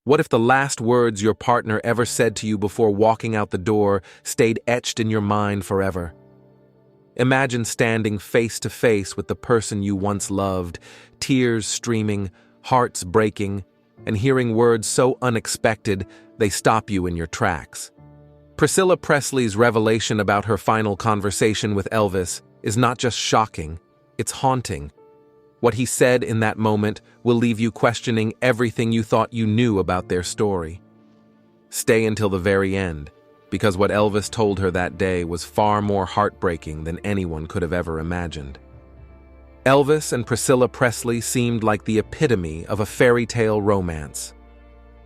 What if the last words your partner ever said to you before walking out the door stayed etched in your mind forever? Imagine standing face to face with the person you once loved, tears streaming, hearts breaking, and hearing words so unexpected they stop you in your tracks. Priscilla Presley's revelation about her final conversation with Elvis is not just shocking, it's haunting. What he said in that moment will leave you questioning everything you thought you knew about their story. Stay until the very end, because what Elvis told her that day was far more heartbreaking than anyone could have ever imagined. Elvis and Priscilla Presley seemed like the epitome of a fairy tale romance.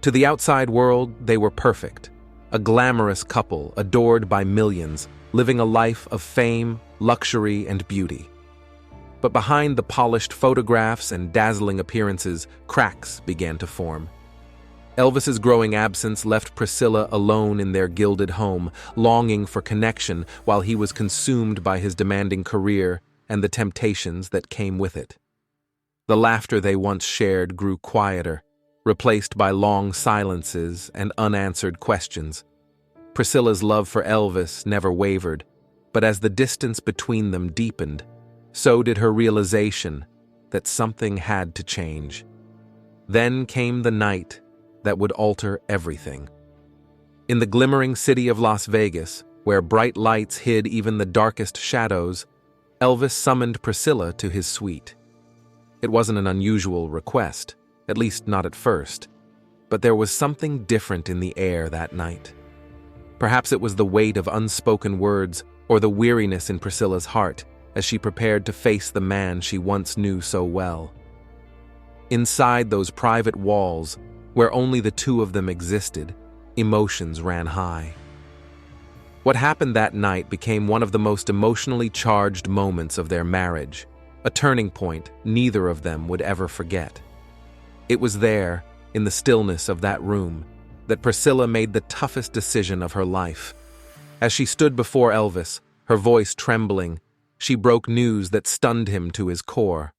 To the outside world, they were perfect, a glamorous couple adored by millions, living a life of fame, luxury, and beauty. But behind the polished photographs and dazzling appearances, cracks began to form. Elvis's growing absence left Priscilla alone in their gilded home, longing for connection while he was consumed by his demanding career and the temptations that came with it. The laughter they once shared grew quieter, replaced by long silences and unanswered questions. Priscilla's love for Elvis never wavered, but as the distance between them deepened, so did her realization that something had to change. Then came the night that would alter everything. In the glimmering city of Las Vegas, where bright lights hid even the darkest shadows, Elvis summoned Priscilla to his suite. It wasn't an unusual request, at least not at first, but there was something different in the air that night. Perhaps it was the weight of unspoken words or the weariness in Priscilla's heart as she prepared to face the man she once knew so well. Inside those private walls, where only the two of them existed, emotions ran high. What happened that night became one of the most emotionally charged moments of their marriage, a turning point neither of them would ever forget. It was there, in the stillness of that room, that Priscilla made the toughest decision of her life. As she stood before Elvis, her voice trembling, she broke news that stunned him to his core.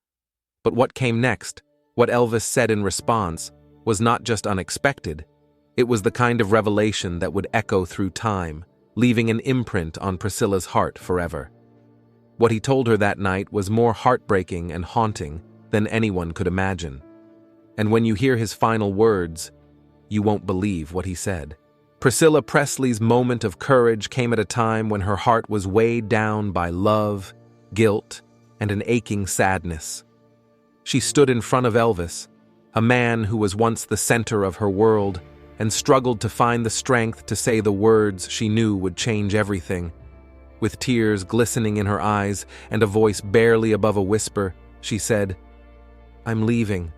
But what came next, what Elvis said in response, was not just unexpected. It was the kind of revelation that would echo through time, leaving an imprint on Priscilla's heart forever. What he told her that night was more heartbreaking and haunting than anyone could imagine. And when you hear his final words, you won't believe what he said. Priscilla Presley's moment of courage came at a time when her heart was weighed down by love, guilt, and an aching sadness. She stood in front of Elvis, a man who was once the center of her world, and struggled to find the strength to say the words she knew would change everything. With tears glistening in her eyes and a voice barely above a whisper, she said, "I'm leaving."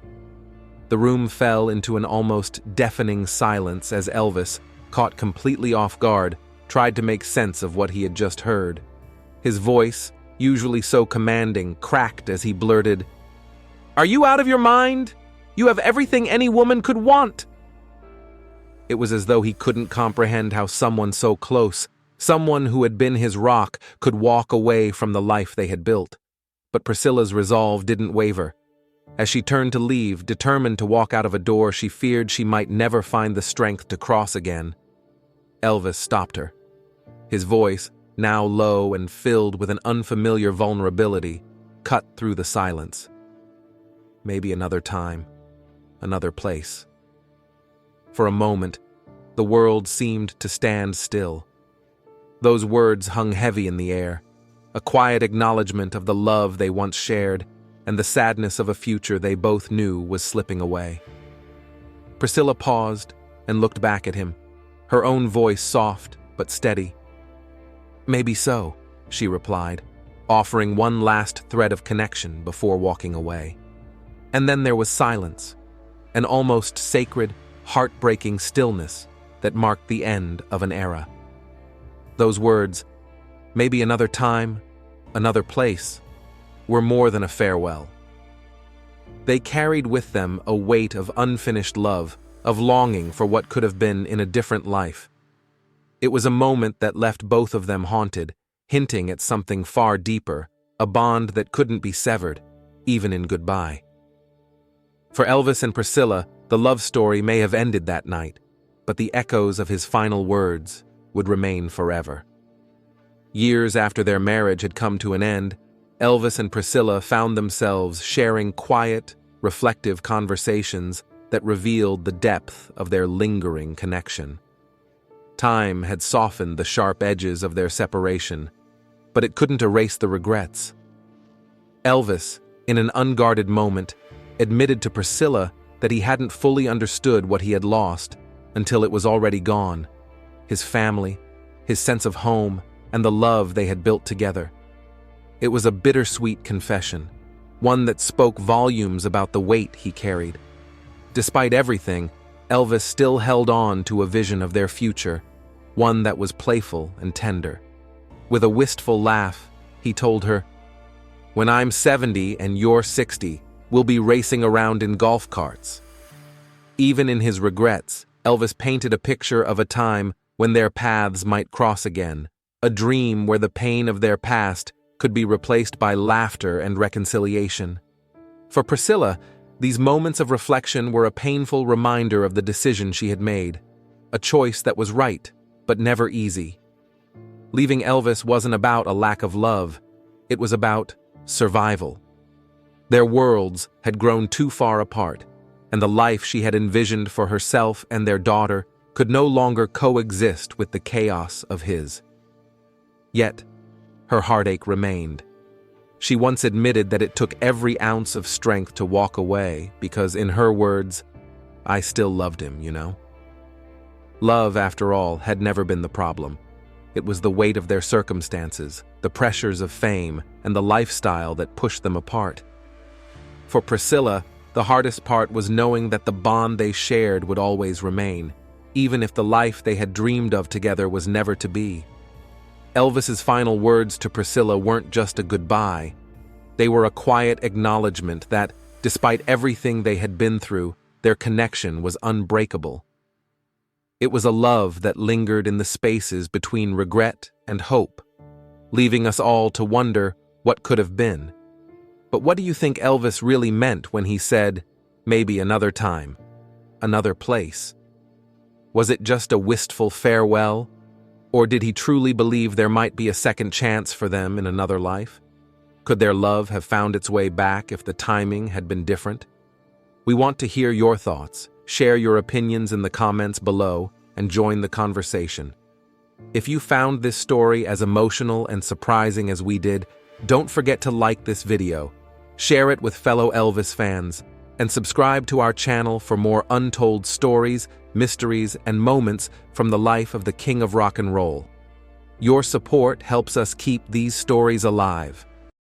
The room fell into an almost deafening silence as Elvis, caught completely off guard, tried to make sense of what he had just heard. His voice, usually so commanding, cracked as he blurted, "Are you out of your mind? You have everything any woman could want." It was as though he couldn't comprehend how someone so close, someone who had been his rock, could walk away from the life they had built. But Priscilla's resolve didn't waver. As she turned to leave, determined to walk out of a door she feared she might never find the strength to cross again, Elvis stopped her. His voice, now low and filled with an unfamiliar vulnerability, cut through the silence. Maybe another time, another place. For a moment, the world seemed to stand still. Those words hung heavy in the air, a quiet acknowledgement of the love they once shared and the sadness of a future they both knew was slipping away. Priscilla paused and looked back at him, her own voice soft but steady. "Maybe so," she replied, offering one last thread of connection before walking away. And then there was silence, an almost sacred, heartbreaking stillness that marked the end of an era. Those words, "maybe another time, another place," were more than a farewell. They carried with them a weight of unfinished love, of longing for what could have been in a different life. It was a moment that left both of them haunted, hinting at something far deeper, a bond that couldn't be severed, even in goodbye. For Elvis and Priscilla, The love story may have ended that night, but the echoes of his final words would remain forever. Years after their marriage had come to an end, Elvis and Priscilla found themselves sharing quiet, reflective conversations that revealed the depth of their lingering connection. Time had softened the sharp edges of their separation, but it couldn't erase the regrets. Elvis, in an unguarded moment, admitted to Priscilla that he hadn't fully understood what he had lost until it was already gone: his family, his sense of home, and the love they had built together. It was a bittersweet confession, one that spoke volumes about the weight he carried. Despite everything, Elvis still held on to a vision of their future, one that was playful and tender. With a wistful laugh, he told her, "When I'm 70 and you're 60, we'll be racing around in golf carts." Even in his regrets, Elvis painted a picture of a time when their paths might cross again, a dream where the pain of their past could be replaced by laughter and reconciliation. For Priscilla, these moments of reflection were a painful reminder of the decision she had made, a choice that was right, but never easy. Leaving Elvis wasn't about a lack of love, it was about survival. Their worlds had grown too far apart, and the life she had envisioned for herself and their daughter could no longer coexist with the chaos of his. Yet, her heartache remained. She once admitted that it took every ounce of strength to walk away because, in her words, "I still loved him, you know." Love, after all, had never been the problem. It was the weight of their circumstances, the pressures of fame, and the lifestyle that pushed them apart. For Priscilla, the hardest part was knowing that the bond they shared would always remain, even if the life they had dreamed of together was never to be. Elvis's final words to Priscilla weren't just a goodbye. They were a quiet acknowledgement that, despite everything they had been through, their connection was unbreakable. It was a love that lingered in the spaces between regret and hope, leaving us all to wonder what could have been. But what do you think Elvis really meant when he said, "Maybe another time, another place"? Was it just a wistful farewell? Or did he truly believe there might be a second chance for them in another life? Could their love have found its way back if the timing had been different? We want to hear your thoughts. Share your opinions in the comments below and join the conversation. If you found this story as emotional and surprising as we did, don't forget to like this video, share it with fellow Elvis fans, and subscribe to our channel for more untold stories, mysteries, and moments from the life of the King of Rock and Roll. Your support helps us keep these stories alive.